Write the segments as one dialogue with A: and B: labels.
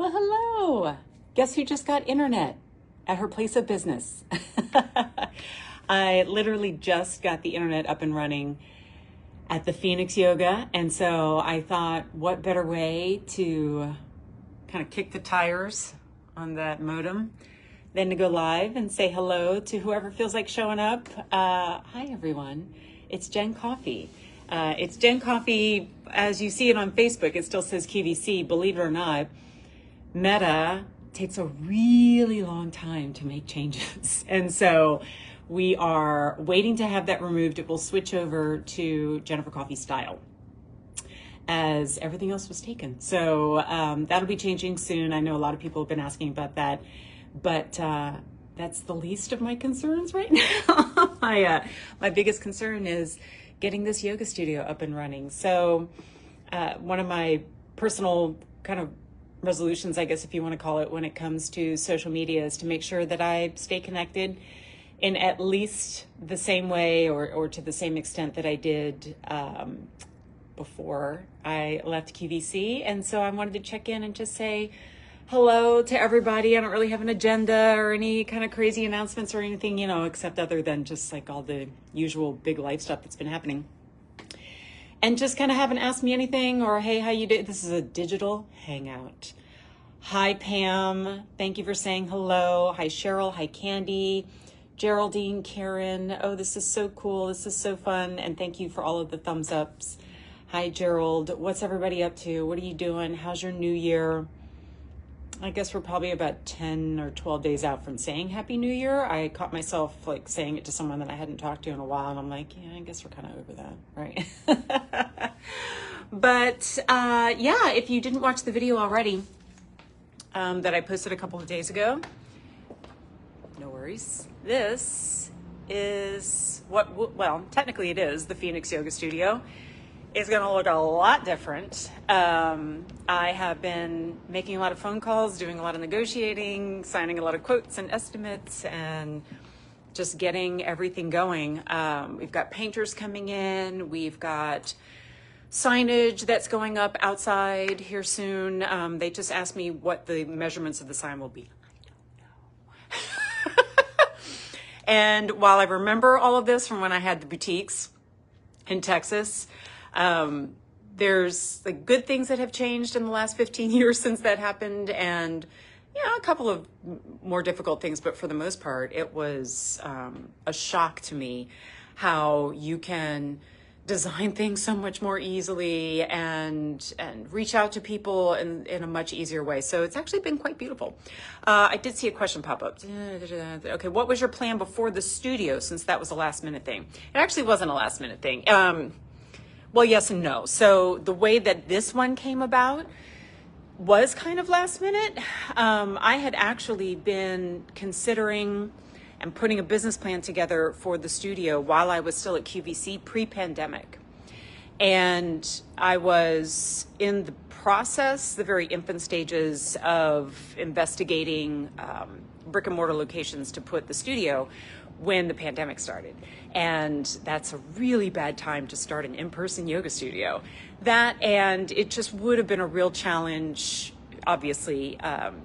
A: Well, hello. Guess who just got internet at her place of business? I literally just got the internet up and running at the Phoenix Yoga. And so I thought, what better way to kind of kick the tires on that modem than to go live and say hello to whoever feels like showing up. Hi, everyone. It's Jen Coffey. It's Jen Coffey. As you see it on Facebook, it still says QVC, believe it or not. Meta takes a really long time to make changes. And so we are waiting to have that removed. It will switch over to Jennifer Coffey style as everything else was taken. So that'll be changing soon. I know a lot of people have been asking about that, but that's the least of my concerns right now. My biggest concern is getting this yoga studio up and running. So one of my personal kind of resolutions, I guess if you want to call it, when it comes to social media is to make sure that I stay connected in at least the same way or to the same extent that I did before I left QVC. And so I wanted to check in and just say hello to everybody. I don't really have an agenda or any kind of crazy announcements or anything, except other than just like all the usual big life stuff that's been happening. And just kind of haven't asked me anything or, hey, how you doing? This is a digital hangout. Hi, Pam. Thank you for saying hello. Hi, Cheryl. Hi, Candy. Geraldine, Karen. Oh, this is so cool. This is so fun. And thank you for all of the thumbs ups. Hi, Gerald. What's everybody up to? What are you doing? How's your new year? I guess we're probably about 10 or 12 days out from saying Happy New Year. I caught myself saying it to someone that I hadn't talked to in a while. And I'm like, yeah, I guess we're kind of over that, right? But yeah, if you didn't watch the video already that I posted a couple of days ago, no worries. This is well, technically it is the Phoenix Yoga Studio. It's going to look a lot different. I have been making a lot of phone calls, doing a lot of negotiating, signing a lot of quotes and estimates, and just getting everything going. We've got painters coming in. We've got signage that's going up outside here soon. They just asked me what the measurements of the sign will be. I don't know. And while I remember all of this from when I had the boutiques in Texas, there's good things that have changed in the last 15 years since that happened, and a couple of more difficult things, but for the most part it was a shock to me how you can design things so much more easily and reach out to people in a much easier way. So it's actually been quite beautiful. I did see a question pop up. Okay, what was your plan before the studio, since that was a last minute thing? It actually wasn't a last minute thing. Well, yes and no. So the way that this one came about was kind of last minute. I had actually been considering and putting a business plan together for the studio while I was still at QVC pre-pandemic. And I was in the process, the very infant stages of investigating brick and mortar locations to put the studio when the pandemic started. And that's a really bad time to start an in-person yoga studio. That, and it just would have been a real challenge, obviously,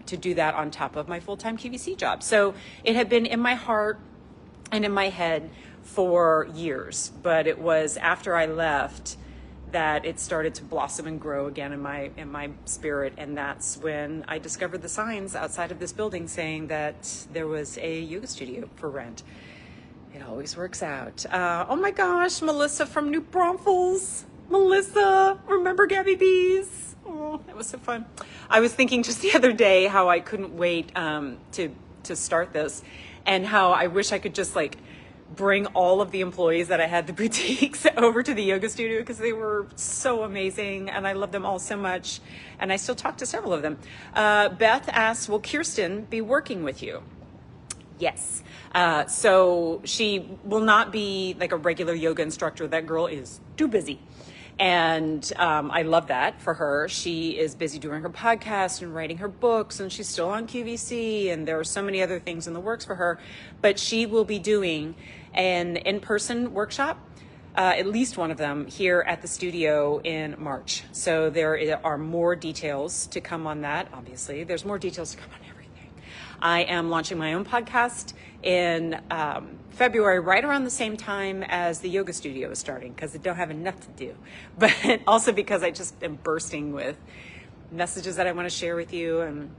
A: to do that on top of my full-time QVC job. So it had been in my heart and in my head for years, but it was after I left that it started to blossom and grow again in my spirit. And that's when I discovered the signs outside of this building saying that there was a yoga studio for rent. It always works out. Oh my gosh, Melissa from New Braunfels. Melissa, remember Gabby Bees? Oh, that was so fun. I was thinking just the other day how I couldn't wait to start this, and how I wish I could just bring all of the employees that I had the boutiques over to the yoga studio, because they were so amazing and I love them all so much, and I still talk to several of them. Beth asks, will Kirsten be working with you? Yes. So she will not be like a regular yoga instructor. That girl is too busy. And I love that for her. She is busy doing her podcast and writing her books, and she's still on QVC, and there are so many other things in the works for her. But she will be doing an in-person workshop at least one of them here at the studio in March. So there are more details to come on that. Obviously, there's more details to come on everything. I am launching my own podcast in February, right around the same time as the yoga studio is starting, because I don't have enough to do, but also because I just am bursting with messages that I want to share with you and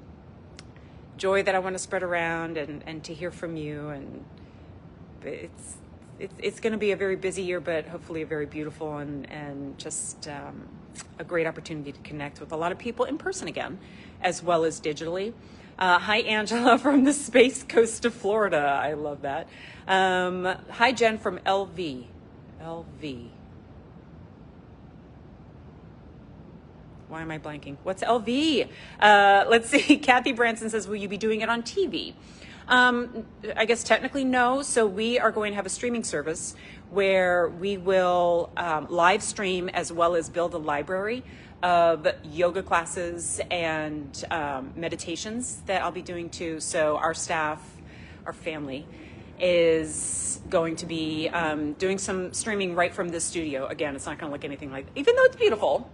A: joy that I want to spread around and to hear from you. And it's going to be a very busy year, but hopefully a very beautiful and just a great opportunity to connect with a lot of people in person again, as well as digitally. Hi, Angela from the Space Coast of Florida. I love that. Hi, Jen from LV. LV. Why am I blanking? What's LV? Let's see. Kathy Branson says, will you be doing it on TV? I guess technically no. So we are going to have a streaming service where we will live stream as well as build a library of yoga classes and meditations that I'll be doing too. So our staff, our family, is going to be doing some streaming right from this studio. Again, it's not going to look anything like, even though it's beautiful,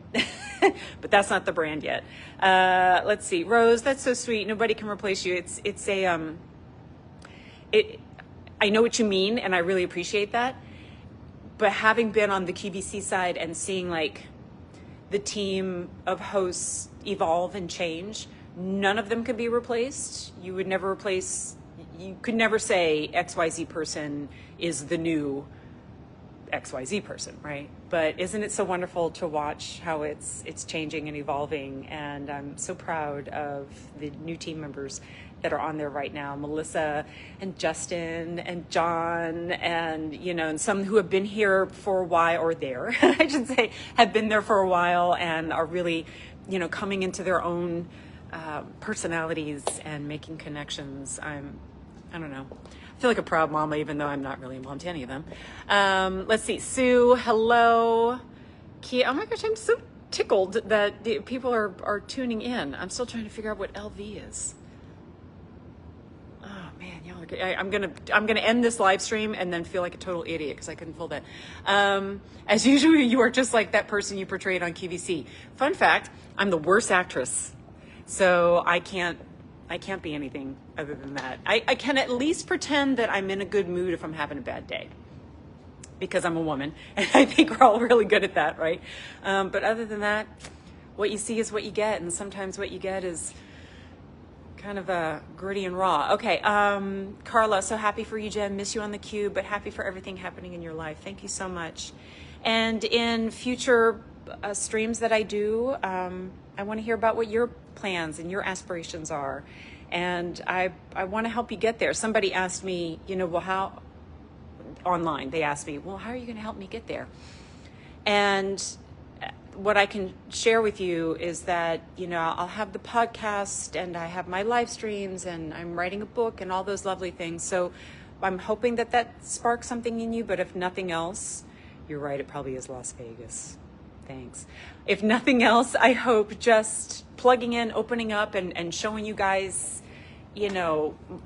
A: but that's not the brand yet. Let's see, Rose, that's so sweet. Nobody can replace you. I know what you mean, and I really appreciate that. But having been on the QVC side and seeing like the team of hosts evolve and change, none of them can be replaced. You would never replace. You could never say XYZ person is the new XYZ person, right? But isn't it so wonderful to watch how it's changing and evolving? And I'm so proud of the new team members that are on there right now, Melissa and Justin and John, and and some who have been here for a while, or there, I should say, have been there for a while and are really, coming into their own personalities and making connections. I don't know. I feel like a proud mama, even though I'm not really a mom to any of them. Let's see. Sue, hello. Kia, oh my gosh, I'm so tickled that people are tuning in. I'm still trying to figure out what LV is. Oh man, y'all are, I'm gonna end this live stream and then feel like a total idiot because I couldn't pull that. As usual, you are just like that person you portrayed on QVC. Fun fact, I'm the worst actress, so I can't be anything other than that. I can at least pretend that I'm in a good mood if I'm having a bad day, because I'm a woman, and I think we're all really good at that, right? But other than that, what you see is what you get, and sometimes what you get is kind of gritty and raw. Okay, Carla, so happy for you, Jen. Miss you on the cube, but happy for everything happening in your life. Thank you so much. And in future streams that I do, I want to hear about what your plans and your aspirations are. And I want to help you get there. Somebody asked me, well, how, online, they asked me, well, how are you going to help me get there? And what I can share with you is that, I'll have the podcast and I have my live streams and I'm writing a book and all those lovely things. So I'm hoping that sparks something in you. But if nothing else, you're right, it probably is Las Vegas. Thanks. If nothing else, I hope just plugging in, opening up and showing you guys,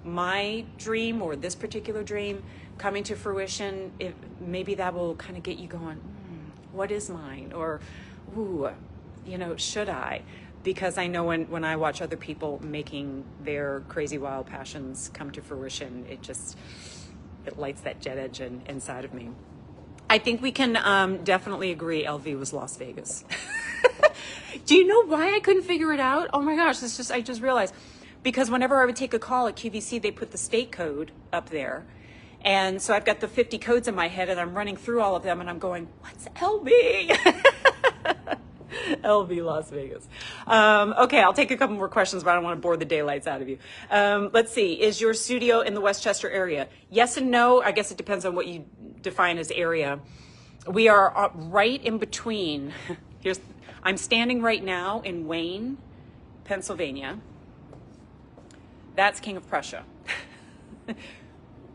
A: my dream or this particular dream coming to fruition, maybe that will kind of get you going, what is mine? Or, ooh, should I? Because I know when I watch other people making their crazy wild passions come to fruition, it lights that jet engine inside of me. I think we can definitely agree LV was Las Vegas. Do you know why I couldn't figure it out? Oh my gosh, I just realized. Because whenever I would take a call at QVC, they put the state code up there. And so I've got the 50 codes in my head and I'm running through all of them and I'm going, what's LV? LV Las Vegas. Okay, I'll take a couple more questions, but I don't want to bore the daylights out of you. Let's see. Is your studio in the Westchester area? Yes and no. I guess it depends on what you define as area. We are right in between. I'm standing right now in Wayne, Pennsylvania. That's King of Prussia.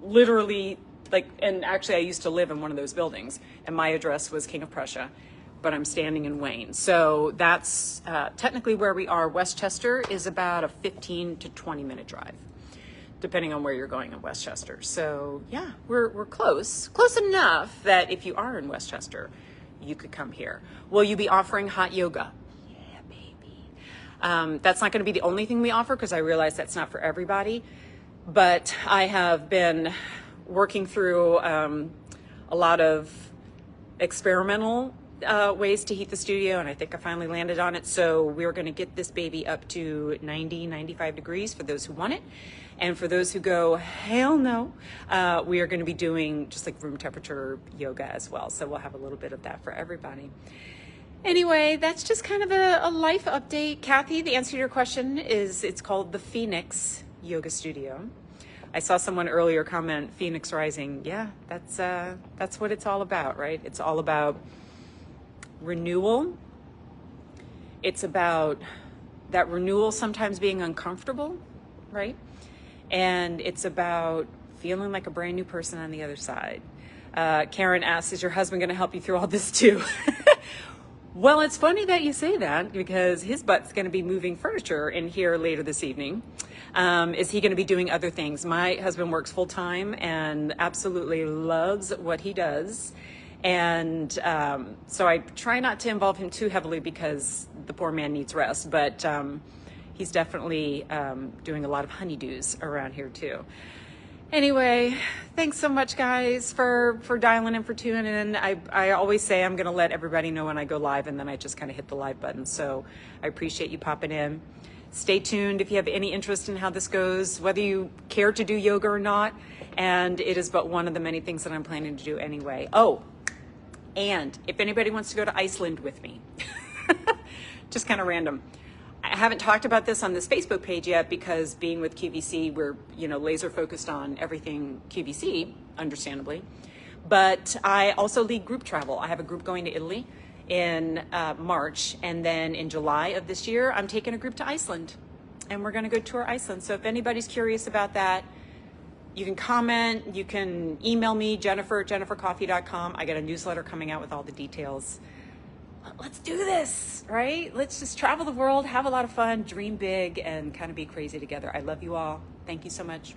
A: Literally, and actually I used to live in one of those buildings and my address was King of Prussia, but I'm standing in Wayne. So that's technically where we are. Westchester is about a 15 to 20 minute drive depending on where you're going in Westchester. So yeah, we're close enough that if you are in Westchester, you could come here. Will you be offering hot yoga? Yeah, baby. That's not going to be the only thing we offer, because I realize that's not for everybody. But I have been working through a lot of experimental ways to heat the studio, and I think I finally landed on it. So we're going to get this baby up to 90, 95 degrees for those who want it. And for those who go, hell no, we are going to be doing just like room temperature yoga as well. So we'll have a little bit of that for everybody. Anyway, that's just kind of a life update. Kathy, the answer to your question is it's called the Phoenix Yoga Studio. I saw someone earlier comment Phoenix Rising. Yeah, that's what it's all about, right? It's all about renewal. It's about that renewal sometimes being uncomfortable, right? And it's about feeling like a brand new person on the other side. Karen asks, is your husband going to help you through all this too? Well, it's funny that you say that, because his butt's going to be moving furniture in here later this evening. Is he going to be doing other things? My husband works full time and absolutely loves what he does. And so I try not to involve him too heavily, because the poor man needs rest. But he's definitely doing a lot of honeydews around here too. Anyway, thanks so much, guys, for dialing in, for tuning in. I always say I'm going to let everybody know when I go live, and then I just kind of hit the live button. So I appreciate you popping in. Stay tuned if you have any interest in how this goes, whether you care to do yoga or not. And it is but one of the many things that I'm planning to do anyway. Oh, and if anybody wants to go to Iceland with me, just kind of random. I haven't talked about this on this Facebook page yet, because being with QVC, we're, laser focused on everything QVC, understandably. But I also lead group travel. I have a group going to Italy in March. And then in July of this year, I'm taking a group to Iceland, and we're going to go tour Iceland. So if anybody's curious about that, you can comment, you can email me, Jennifer@jennifercoffey.com. I got a newsletter coming out with all the details. Let's do this, right? Let's just travel the world, have a lot of fun, dream big, and kind of be crazy together. I love you all. Thank you so much.